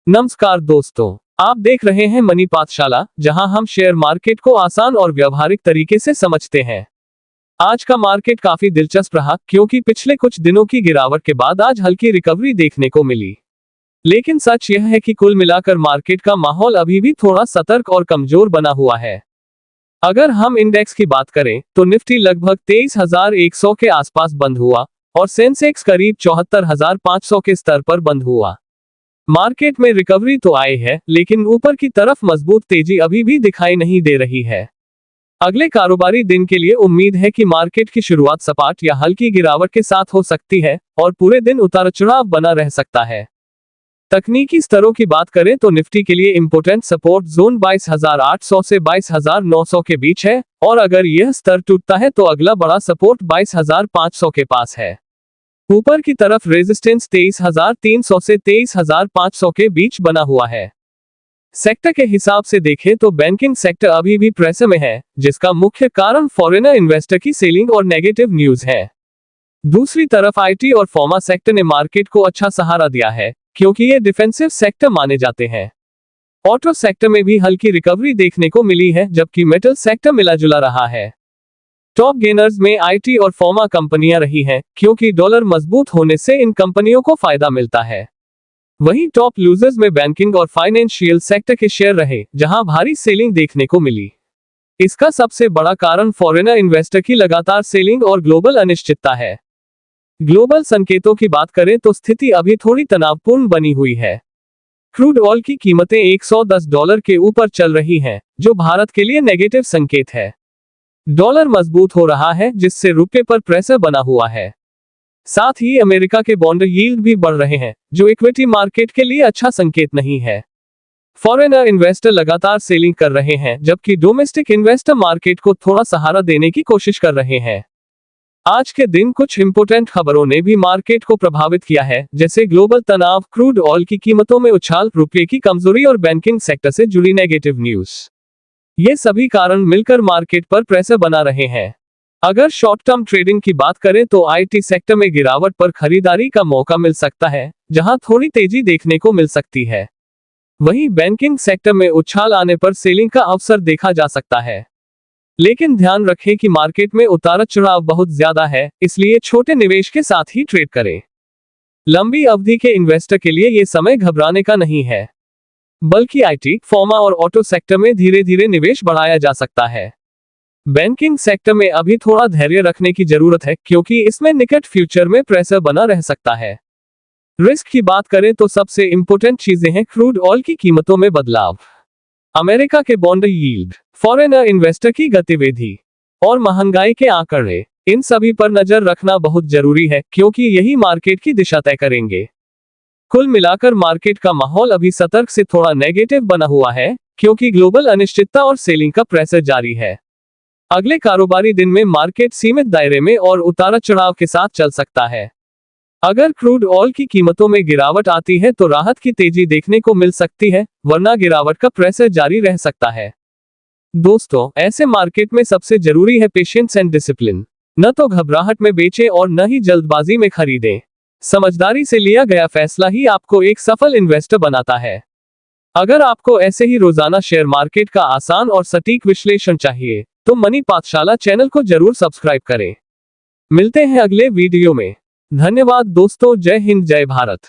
नमस्कार दोस्तों, आप देख रहे हैं मनी पाठशाला, जहां हम शेयर मार्केट को आसान और व्यावहारिक तरीके से समझते हैं। आज का मार्केट काफी दिलचस्प रहा क्योंकि पिछले कुछ दिनों की गिरावट के बाद आज हल्की रिकवरी देखने को मिली। लेकिन सच यह है कि कुल मिलाकर मार्केट का माहौल अभी भी थोड़ा सतर्क और कमजोर बना हुआ है। अगर हम इंडेक्स की बात करें तो निफ्टी लगभग 23,100 के आसपास बंद हुआ और सेंसेक्स करीब 74,500 के स्तर पर बंद हुआ। मार्केट में रिकवरी तो आई है, लेकिन ऊपर की तरफ मजबूत तेजी अभी भी दिखाई नहीं दे रही है। अगले कारोबारी दिन के लिए उम्मीद है कि मार्केट की शुरुआत सपाट या हल्की गिरावट के साथ हो सकती है और पूरे दिन उतार चढ़ाव बना रह सकता है। तकनीकी स्तरों की बात करें तो निफ्टी के लिए इंपोर्टेंट सपोर्ट जोन 22,800 से 22,900 के बीच है और अगर यह स्तर टूटता है तो अगला बड़ा सपोर्ट 22,500 के पास है। ऊपर की तरफ रेजिस्टेंस 23,300 से 23,500 के बीच बना हुआ है। सेक्टर के हिसाब से देखें तो बैंकिंग सेक्टर अभी भी प्रेशर में है, जिसका मुख्य कारण फॉरेनर इन्वेस्टर की सेलिंग और नेगेटिव न्यूज है। दूसरी तरफ आईटी और फार्मा सेक्टर ने मार्केट को अच्छा सहारा दिया है, क्योंकि ये डिफेंसिव सेक्टर माने जाते हैं। ऑटो सेक्टर में भी हल्की रिकवरी देखने को मिली है, जबकि मेटल सेक्टर मिला जुला रहा है। टॉप गेनर्स में आईटी और फार्मा कंपनियां रही हैं, क्योंकि डॉलर मजबूत होने से इन कंपनियों को फायदा मिलता है। वहीं टॉप लूजर्स में बैंकिंग और फाइनेंशियल सेक्टर के शेयर रहे, जहां भारी सेलिंग देखने को मिली। इसका सबसे बड़ा कारण फॉरेनर इन्वेस्टर की लगातार सेलिंग और ग्लोबल अनिश्चितता है। ग्लोबल संकेतों की बात करें तो स्थिति अभी थोड़ी तनावपूर्ण बनी हुई है। क्रूड ऑयल की कीमतें $110 के ऊपर चल रही हैं, जो भारत के लिए नेगेटिव संकेत है। डॉलर मजबूत हो रहा है, जिससे रुपये पर प्रेशर बना हुआ है। साथ ही अमेरिका के बॉन्ड यील्ड भी बढ़ रहे हैं, जो इक्विटी मार्केट के लिए अच्छा संकेत नहीं है। फॉरेनर इन्वेस्टर लगातार सेलिंग कर रहे हैं, जबकि डोमेस्टिक इन्वेस्टर मार्केट को थोड़ा सहारा देने की कोशिश कर रहे हैं। आज के दिन कुछ इंपोर्टेंट खबरों ने भी मार्केट को प्रभावित किया है, जैसे ग्लोबल तनाव, क्रूड ऑयल की कीमतों में उछाल, रुपये की कमजोरी और बैंकिंग सेक्टर से जुड़ी नेगेटिव न्यूज। ये सभी कारण मिलकर मार्केट पर प्रेशर बना रहे हैं। अगर शॉर्ट टर्म ट्रेडिंग की बात करें तो आईटी सेक्टर में गिरावट पर खरीदारी का मौका मिल सकता है, जहां थोड़ी तेजी देखने को मिल सकती है। वहीं बैंकिंग सेक्टर में उछाल आने पर सेलिंग का अवसर देखा जा सकता है। लेकिन ध्यान रखें कि मार्केट में उतार चढ़ाव बहुत ज्यादा है, इसलिए छोटे निवेश के साथ ही ट्रेड करें। लंबी अवधि के इन्वेस्टर के लिए ये समय घबराने का नहीं है, बल्कि आईटी, फार्मा और ऑटो सेक्टर में धीरे धीरे निवेश बढ़ाया जा सकता है। बैंकिंग सेक्टर में अभी थोड़ा धैर्य रखने की जरूरत है, क्योंकि इसमें निकट फ्यूचर में प्रेशर बना रह सकता है। रिस्क की बात करें तो सबसे इंपॉर्टेंट चीजें हैं क्रूड ऑयल की कीमतों में बदलाव, अमेरिका के बॉन्ड यील्ड, फॉरेनर इन्वेस्टर की गतिविधि और महंगाई के आंकड़े। इन सभी पर नजर रखना बहुत जरूरी है, क्योंकि यही मार्केट की दिशा तय करेंगे। कुल मिलाकर मार्केट का माहौल अभी सतर्क से थोड़ा नेगेटिव बना हुआ है, क्योंकि ग्लोबल अनिश्चितता और सेलिंग का प्रेशर जारी है। अगले कारोबारी दिन में मार्केट सीमित दायरे में और उतार चढ़ाव के साथ चल सकता है। अगर क्रूड ऑयल की कीमतों में गिरावट आती है तो राहत की तेजी देखने को मिल सकती है, वरना गिरावट का प्रेशर जारी रह सकता है। दोस्तों, ऐसे मार्केट में सबसे जरूरी है पेशेंस एंड डिसिप्लिन। न तो घबराहट में बेचें और न ही जल्दबाजी में खरीदें। समझदारी से लिया गया फैसला ही आपको एक सफल इन्वेस्टर बनाता है। अगर आपको ऐसे ही रोजाना शेयर मार्केट का आसान और सटीक विश्लेषण चाहिए तो मनी पाठशाला चैनल को जरूर सब्सक्राइब करें। मिलते हैं अगले वीडियो में। धन्यवाद दोस्तों, जय हिंद, जय भारत।